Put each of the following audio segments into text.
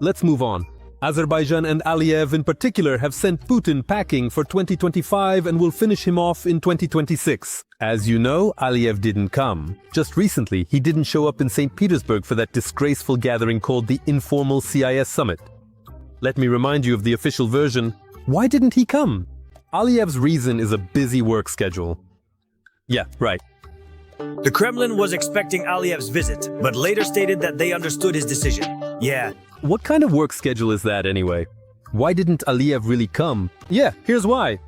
let's move on. Azerbaijan and Aliyev in particular have sent Putin packing for 2025 and will finish him off in 2026. As you know, Aliyev didn't come. Just recently, he didn't show up in St. Petersburg for that disgraceful gathering called the Informal CIS Summit. Let me remind you of the official version. Why didn't he come? Aliyev's reason is a busy work schedule. Yeah, right. The Kremlin was expecting Aliyev's visit, but later stated that they understood his decision. Yeah. What kind of work schedule is that anyway? Why didn't Aliyev really come? Yeah, here's why.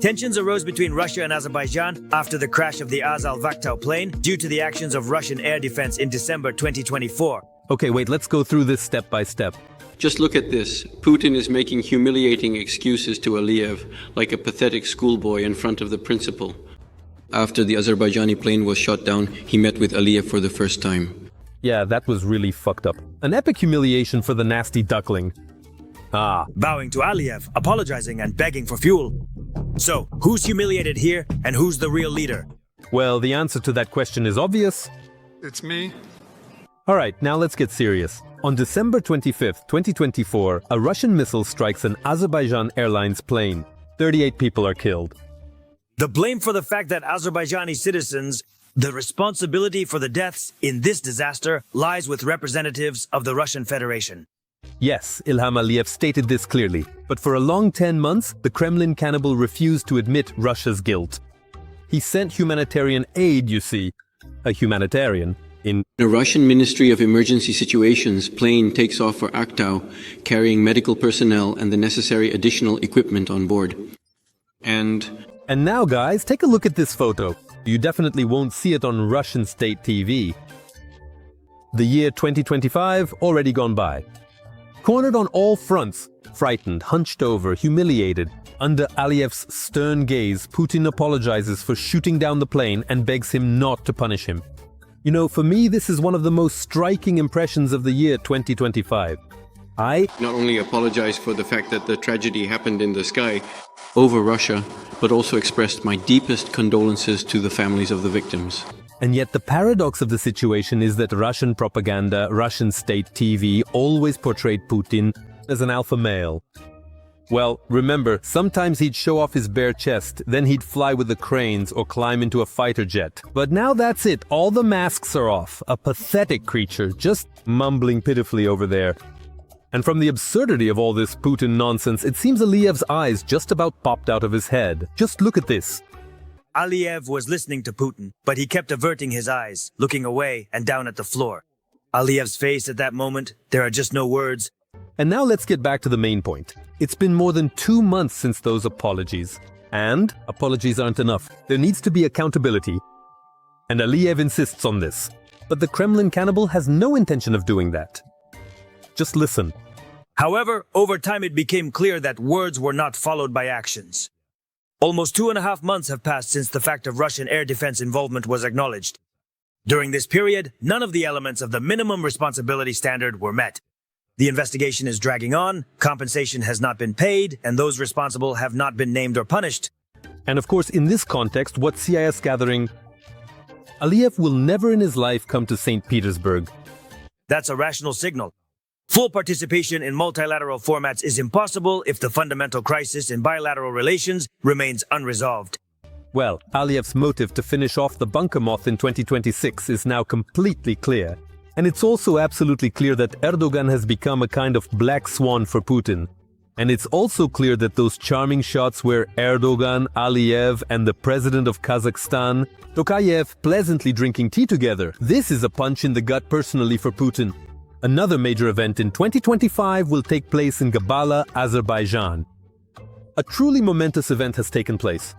Tensions arose between Russia and Azerbaijan after the crash of the Az-al-Vakhtau plane due to the actions of Russian air defense in December 2024. Okay, wait, let's go through this step by step. Just look at this. Putin is making humiliating excuses to Aliyev, like a pathetic schoolboy in front of the principal. After the Azerbaijani plane was shot down, he met with Aliyev for the first time. Yeah, that was really fucked up. An epic humiliation for the nasty duckling. Bowing to Aliyev, apologizing and begging for fuel. So, who's humiliated here and who's the real leader? Well, the answer to that question is obvious. It's me. Alright, now let's get serious. On December 25th, 2024, a Russian missile strikes an Azerbaijan Airlines plane. 38 people are killed. The blame for the fact that Azerbaijani citizens, the responsibility for the deaths in this disaster lies with representatives of the Russian Federation. Yes, Ilham Aliyev stated this clearly, but for a long 10 months, the Kremlin cannibal refused to admit Russia's guilt. He sent humanitarian aid, you see, a humanitarian, in A Russian Ministry of Emergency Situations plane takes off for Akhtau, carrying medical personnel and the necessary additional equipment on board. And now guys, take a look at this photo. You definitely won't see it on Russian state TV. The year 2025 already gone by. Cornered on all fronts, frightened, hunched over, humiliated, under Aliyev's stern gaze, Putin apologizes for shooting down the plane and begs him not to punish him. You know, for me, this is one of the most striking impressions of the year 2025. I not only apologized for the fact that the tragedy happened in the sky over Russia, but also expressed my deepest condolences to the families of the victims. And yet the paradox of the situation is that Russian propaganda, Russian state TV always portrayed Putin as an alpha male. Well, remember, sometimes he'd show off his bare chest, then he'd fly with the cranes or climb into a fighter jet. But now that's it, all the masks are off. A pathetic creature, just mumbling pitifully over there. And from the absurdity of all this Putin nonsense, it seems Aliyev's eyes just about popped out of his head. Just look at this. Aliyev was listening to Putin, but he kept averting his eyes, looking away and down at the floor. Aliyev's face at that moment, there are just no words. And now let's get back to the main point. It's been more than 2 months since those apologies. And apologies aren't enough. There needs to be accountability. And Aliyev insists on this. But the Kremlin cannibal has no intention of doing that. Just listen. However, over time it became clear that words were not followed by actions. Almost 2.5 months have passed since the fact of Russian air defense involvement was acknowledged. During this period, none of the elements of the minimum responsibility standard were met. The investigation is dragging on, compensation has not been paid, and those responsible have not been named or punished. And of course, in this context, what CIS gathering? Aliyev will never in his life come to St. Petersburg. That's a rational signal. Full participation in multilateral formats is impossible if the fundamental crisis in bilateral relations remains unresolved. Well, Aliyev's motive to finish off the bunker moth in 2026 is now completely clear. And it's also absolutely clear that Erdoğan has become a kind of black swan for Putin. And it's also clear that those charming shots where Erdoğan, Aliyev, and the president of Kazakhstan, Tokayev, pleasantly drinking tea together, this is a punch in the gut personally for Putin. Another major event in 2025 will take place in Gabala, Azerbaijan. A truly momentous event has taken place.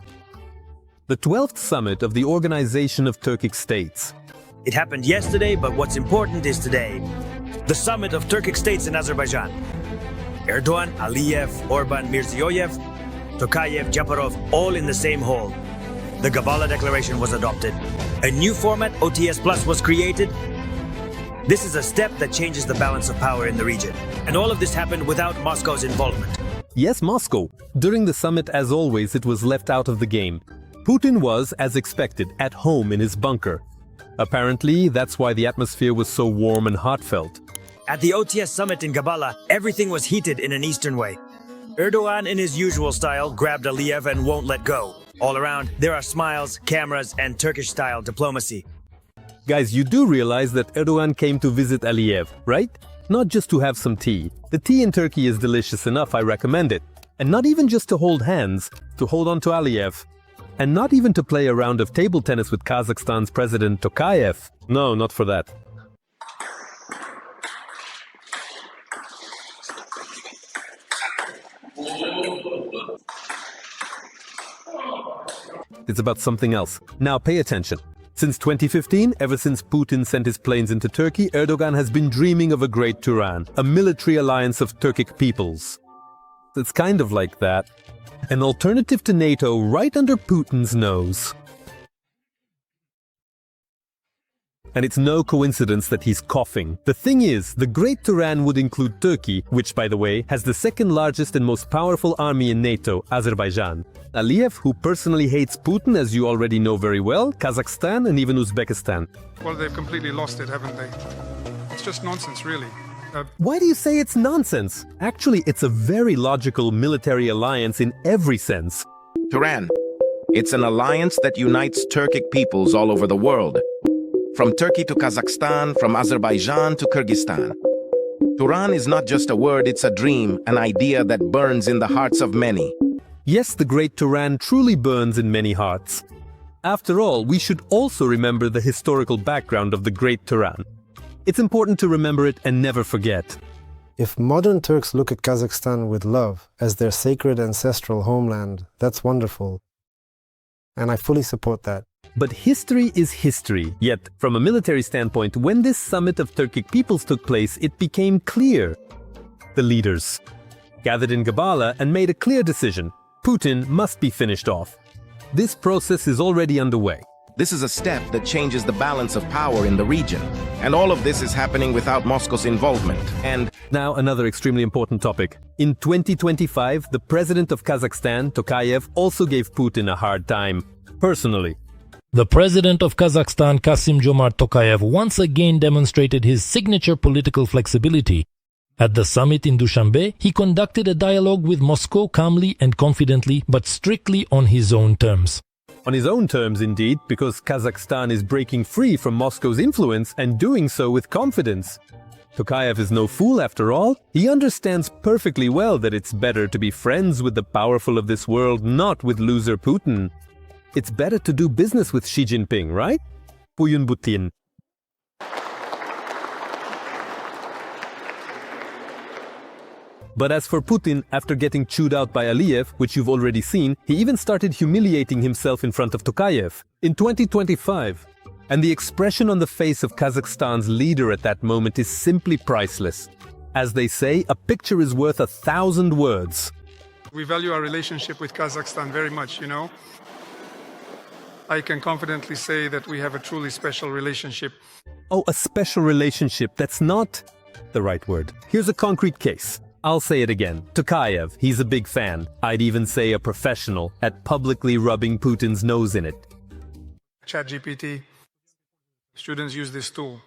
The 12th summit of the Organization of Turkic States. It happened yesterday, but what's important is today. The summit of Turkic states in Azerbaijan. Erdoğan, Aliyev, Orban, Mirziyoyev, Tokayev, Japarov, all in the same hall. The Gabala Declaration was adopted. A new format, OTS Plus, was created. This is a step that changes the balance of power in the region. And all of this happened without Moscow's involvement. Yes, Moscow. During the summit, as always, it was left out of the game. Putin was, as expected, at home in his bunker. Apparently, that's why the atmosphere was so warm and heartfelt. At the OTS summit in Gabala, everything was heated in an Eastern way. Erdoğan, in his usual style, grabbed Aliyev and won't let go. All around, there are smiles, cameras, and Turkish-style diplomacy. Guys, you do realize that Erdoğan came to visit Aliyev, right? Not just to have some tea. The tea in Turkey is delicious enough, I recommend it. And not even just to hold hands, to hold on to Aliyev. And not even to play a round of table tennis with Kazakhstan's president Tokayev. No, not for that. It's about something else. Now pay attention. Since 2015, ever since Putin sent his planes into Turkey, Erdogan has been dreaming of a great Turan, a military alliance of Turkic peoples. It's kind of like that. An alternative to NATO right under Putin's nose. And it's no coincidence that he's coughing. The thing is, the Great Turan would include Turkey, which, by the way, has the second largest and most powerful army in NATO, Azerbaijan. Aliyev, who personally hates Putin, as you already know very well, Kazakhstan and even Uzbekistan. Well, they've completely lost it, haven't they? It's just nonsense, really. Why do you say it's nonsense? Actually, it's a very logical military alliance in every sense. Turan. It's an alliance that unites Turkic peoples all over the world. From Turkey to Kazakhstan, from Azerbaijan to Kyrgyzstan. Turan is not just a word, it's a dream, an idea that burns in the hearts of many. Yes, the Great Turan truly burns in many hearts. After all, we should also remember the historical background of the Great Turan. It's important to remember it and never forget. If modern Turks look at Kazakhstan with love as their sacred ancestral homeland, that's wonderful. And I fully support that. But history is history. Yet, from a military standpoint, when this summit of Turkic peoples took place, it became clear. The leaders gathered in Gabala and made a clear decision. Putin must be finished off. This process is already underway. This is a step that changes the balance of power in the region. And all of this is happening without Moscow's involvement. And now another extremely important topic. In 2025, the president of Kazakhstan, Tokayev, also gave Putin a hard time, personally. The president of Kazakhstan, Kassym-Jomart Tokayev, once again demonstrated his signature political flexibility. At the summit in Dushanbe, he conducted a dialogue with Moscow calmly and confidently, but strictly on his own terms. On his own terms, indeed, because Kazakhstan is breaking free from Moscow's influence and doing so with confidence. Tokayev is no fool after all. He understands perfectly well that it's better to be friends with the powerful of this world, not with loser Putin. It's better to do business with Xi Jinping, right? Buyurun Putin. But as for Putin, after getting chewed out by Aliyev, which you've already seen, he even started humiliating himself in front of Tokayev in 2025. And the expression on the face of Kazakhstan's leader at that moment is simply priceless. As they say, a picture is worth 1,000 words. we value our relationship with Kazakhstan very much, you know. I can confidently say that we have a truly special relationship. Oh, a special relationship, that's not the right word. Here's a concrete case. I'll say it again. Tokayev, he's a big fan. I'd even say a professional at publicly rubbing Putin's nose in it. ChatGPT. Students use this tool.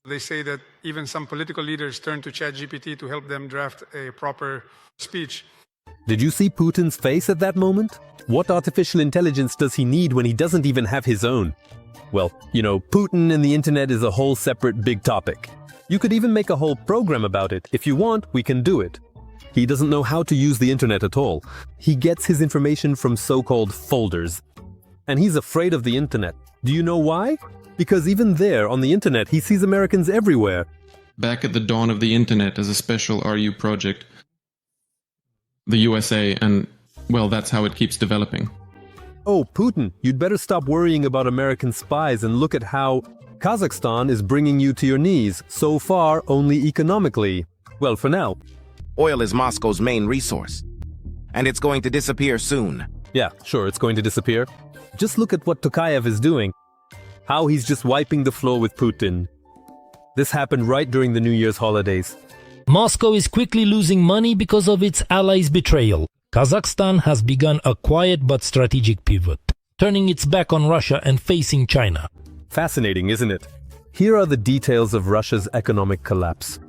They say that even some political leaders turn to ChatGPT to help them draft a proper speech. Did you see Putin's face at that moment? What artificial intelligence does he need when he doesn't even have his own? Well, you know, Putin and the internet is a whole separate big topic. You could even make a whole program about it. If you want, we can do it. He doesn't know how to use the internet at all. He gets his information from so-called folders. And he's afraid of the internet. Do you know why? Because even there, on the internet, he sees Americans everywhere. Back at the dawn of the internet as a special RU project, the USA, and, well, that's how it keeps developing. Oh, Putin, you'd better stop worrying about American spies and look at how Kazakhstan is bringing you to your knees, so far only economically. Well, for now. Oil is Moscow's main resource, and it's going to disappear soon. Yeah, sure, it's going to disappear. Just look at what Tokayev is doing. How he's just wiping the floor with Putin. This happened right during the New Year's holidays. Moscow is quickly losing money because of its allies' betrayal. Kazakhstan has begun a quiet but strategic pivot, turning its back on Russia and facing China. Fascinating, isn't it? Here are the details of Russia's economic collapse.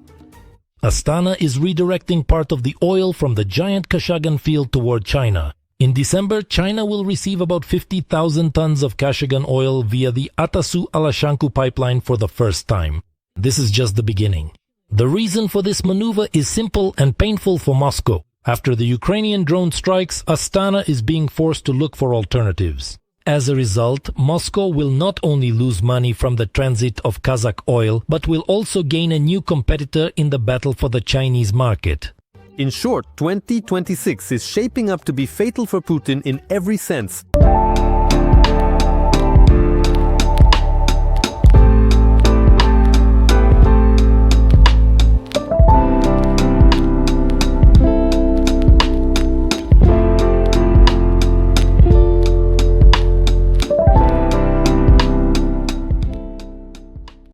Astana is redirecting part of the oil from the giant Kashagan field toward China. In December, China will receive about 50,000 tons of Kashagan oil via the Atasu-Alashanku pipeline for the first time. This is just the beginning. The reason for this maneuver is simple and painful for Moscow. After the Ukrainian drone strikes, Astana is being forced to look for alternatives. As a result, Moscow will not only lose money from the transit of Kazakh oil, but will also gain a new competitor in the battle for the Chinese market. In short, 2026 is shaping up to be fatal for Putin in every sense.